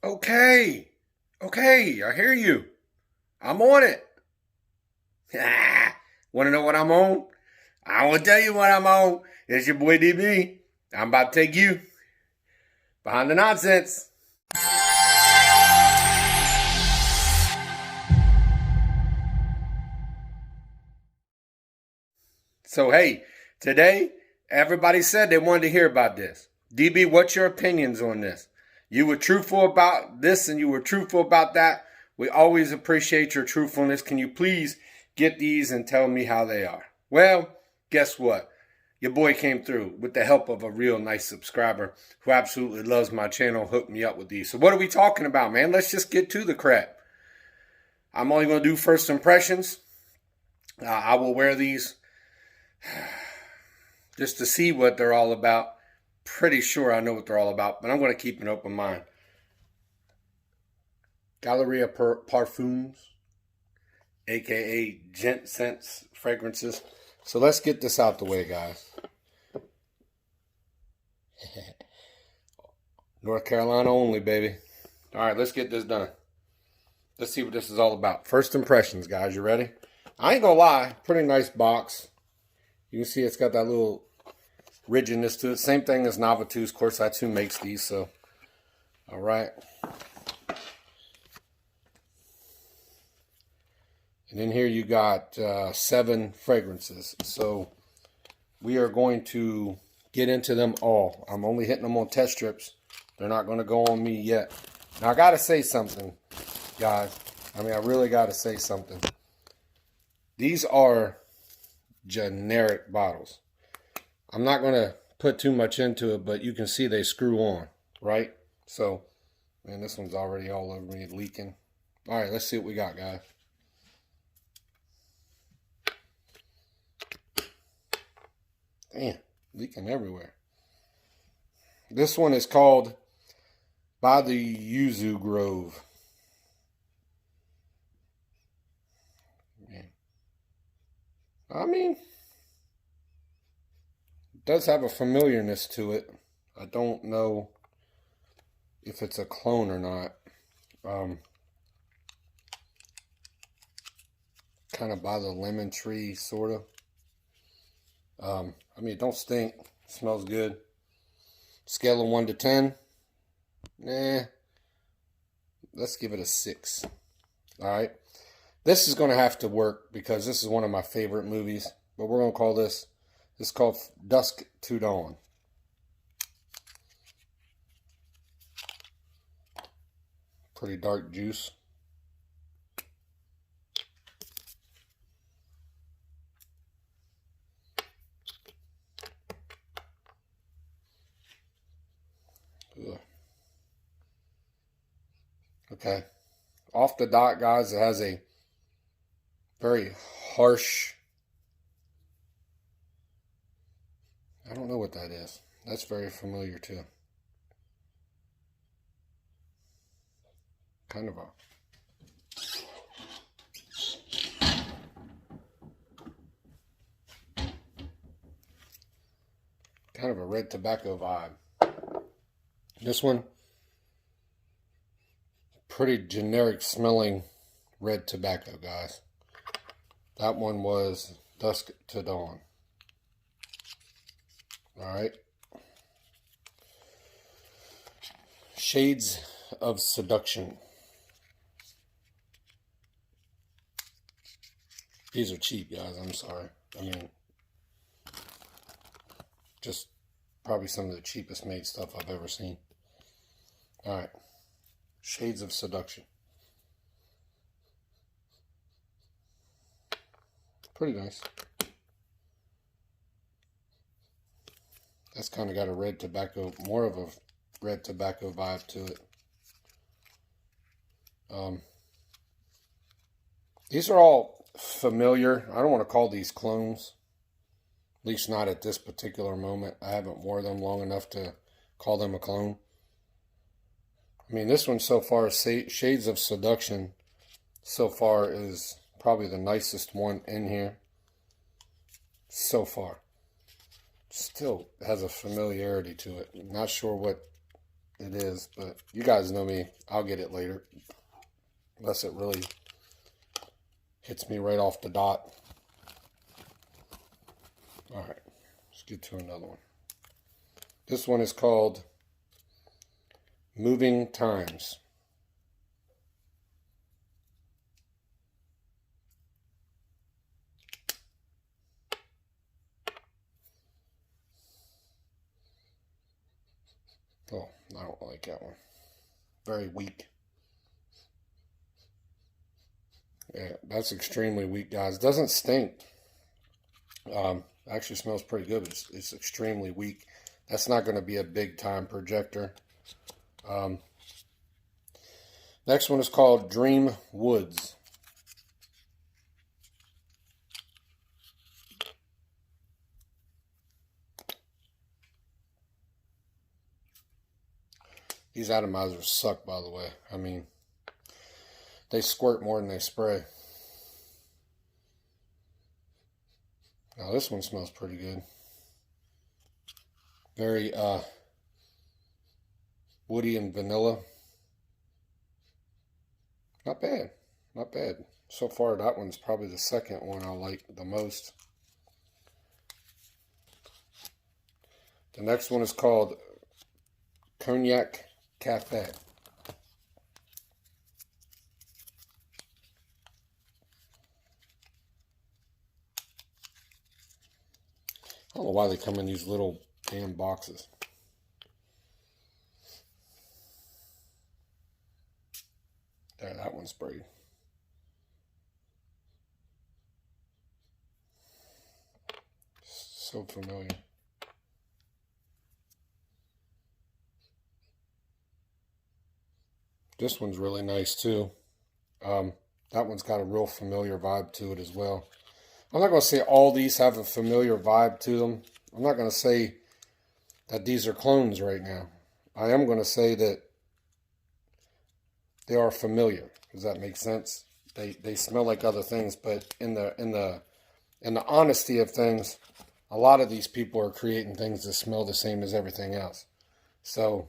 Okay. Okay, I hear you. I'm on it. Want to know what I'm on? I will tell you what I'm on. It's your boy DB. I'm about to take you behind the nonsense. So, hey, today everybody said they wanted to hear about this. DB, what's your opinions on this? You were truthful about this and you were truthful about that. We always appreciate your truthfulness. Can you please get these and tell me how they are? Well, guess what? Your boy came through with the help of a real nice subscriber who absolutely loves my channel, hooked me up with these. So what are we talking about, man? Let's just get to the crap. I'm only going to do first impressions. I will wear these just to see what they're all about. Pretty sure I know what they're all about, but I'm going to keep an open mind. Galleria Parfums, aka Gent scents, fragrances. So let's get this out the way, guys. North Carolina only, baby. All right, let's get this done. Let's see what this is all about. First impressions, guys. You ready? I ain't gonna lie. Pretty nice box. You can see it's got that little rigidness to it. Same thing as Novatus. Of course, that's who makes these. So, all right. And then here you got 7 fragrances. So we are going to get into them all. I'm only hitting them on test strips. They're not going to go on me yet. Now I got to say something, guys. I mean, I really got to say something. These are generic bottles. I'm not going to put too much into it, but you can see they screw on, right? So, man, this one's already all over me, leaking. All right, let's see what we got, guys. Damn, leaking everywhere. This one is called By the Yuzu Grove. Man. I mean, it does have a familiarness to it. I don't know if it's a clone or not. Kind of by the lemon tree, sort of. I mean, it don't stink. It smells good. Scale of 1 to 10. Nah. Let's give it a 6. Alright. This is going to have to work because this is one of my favorite movies. But we're going to call this. This is called Dusk to Dawn. Pretty dark juice. Ugh. Okay. Off the dot, guys, it has a very harsh, I don't know what that is. That's very familiar too. Kind of a red tobacco vibe. This one, pretty generic smelling red tobacco, guys. That one was Dusk to Dawn. Alright. Shades of Seduction. These are cheap, guys. I'm sorry. I mean, just probably some of the cheapest made stuff I've ever seen. Alright. Shades of Seduction. Pretty nice. That's kind of got a red tobacco, more of a red tobacco vibe to it. These are all familiar. I don't want to call these clones. At least not at this particular moment. I haven't worn them long enough to call them a clone. I mean, this one so far, Shades of Seduction, so far is probably the nicest one in here. So far. Still has a familiarity to it. Not sure what it is, but you guys know me. I'll get it later. Unless it really hits me right off the dot. All right, let's get to another one. This one is called Moving Times. Oh, I don't like that one. Very weak. Yeah, that's extremely weak, guys. Doesn't stink. Actually smells pretty good. It's extremely weak. That's not going to be a big time projector. Next one is called Dream Woods. These atomizers suck, by the way. I mean, they squirt more than they spray. Now this one smells pretty good. Very woody and vanilla. Not bad. Not bad. So far, that one's probably the second one I like the most. The next one is called Cognac Cafe. I don't know why they come in these little damn boxes. There, that one's sprayed. So familiar. This one's really nice too. That one's got a real familiar vibe to it as well. I'm not going to say all these have a familiar vibe to them. I'm not going to say that these are clones right now. I am going to say that they are familiar. Does that make sense? They smell like other things, but in the honesty of things, a lot of these people are creating things that smell the same as everything else. So,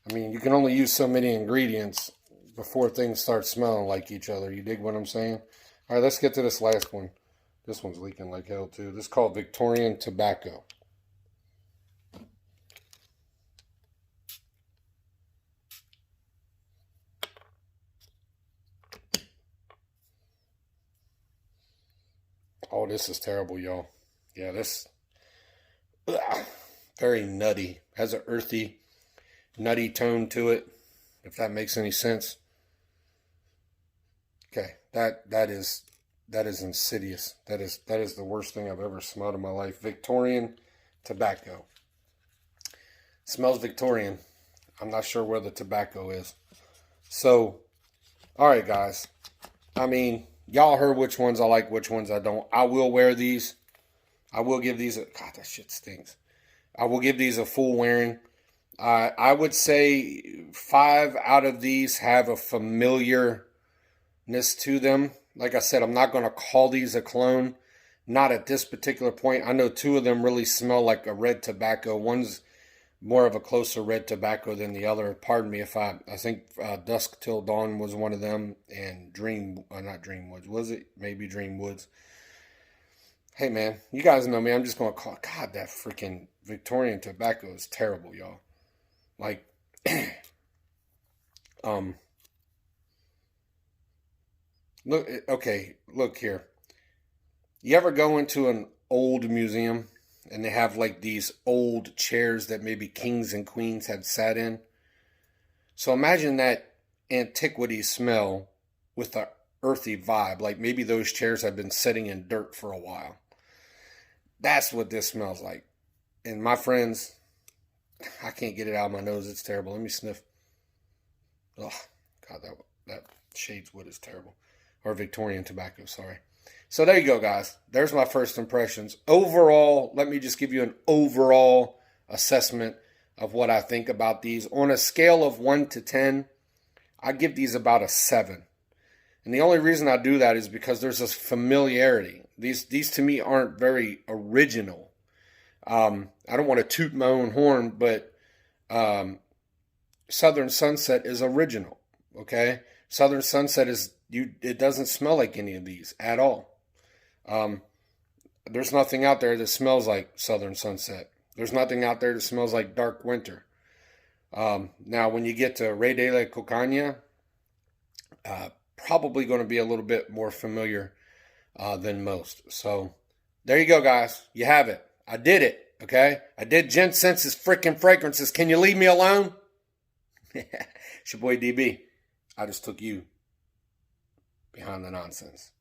I mean, you can only use so many ingredients before things start smelling like each other. You dig what I'm saying? All right, let's get to this last one. This one's leaking like hell, too. This is called Victorian Tobacco. Oh, this is terrible, y'all. Yeah, this... very nutty. Has an earthy, nutty tone to it, if that makes any sense. Okay, that is insidious. That is the worst thing I've ever smelled in my life. Victorian Tobacco. Smells Victorian. I'm not sure where the tobacco is. So, all right, guys. I mean, y'all heard which ones I like, which ones I don't. I will wear these. I will give these a... God, that shit stinks. I will give these a full wearing. I would say 5 out of these have a familiarness to them. Like I said, I'm not going to call these a clone. Not at this particular point. I know 2 of them really smell like a red tobacco. One's more of a closer red tobacco than the other. Pardon me if I think Dusk Till Dawn was one of them. And not Dreamwoods. Was it? Maybe Dreamwoods. Hey, man. You guys know me. I'm just going to call... God, that freaking Victorian Tobacco is terrible, y'all. Like, look, okay, look here. You ever go into an old museum and they have like these old chairs that maybe kings and queens had sat in? So imagine that antiquity smell with a earthy vibe. Like maybe those chairs have been sitting in dirt for a while. That what this smells like. And my friends... I can't get it out of my nose. It's terrible. Let me sniff. Oh, God, that Shades Wood is terrible. Or Victorian Tobacco, sorry. So there you go, guys. There's my first impressions. Overall, let me just give you an overall assessment of what I think about these. On a scale of 1 to 10, I give these about a 7. And the only reason I do that is because there's this familiarity. These to me aren't very original. I don't want to toot my own horn, but Southern Sunset is original. Okay, Southern Sunset it doesn't smell like any of these at all. There's nothing out there that smells like Southern Sunset. There's nothing out there that smells like Dark Winter. Now, when you get to Rey de la Cocaña, probably going to be a little bit more familiar than most. So there you go, guys. You have it. I did it. Okay, I did Gent Senses freaking fragrances. Can you leave me alone? It's your boy DB. I just took you behind the nonsense.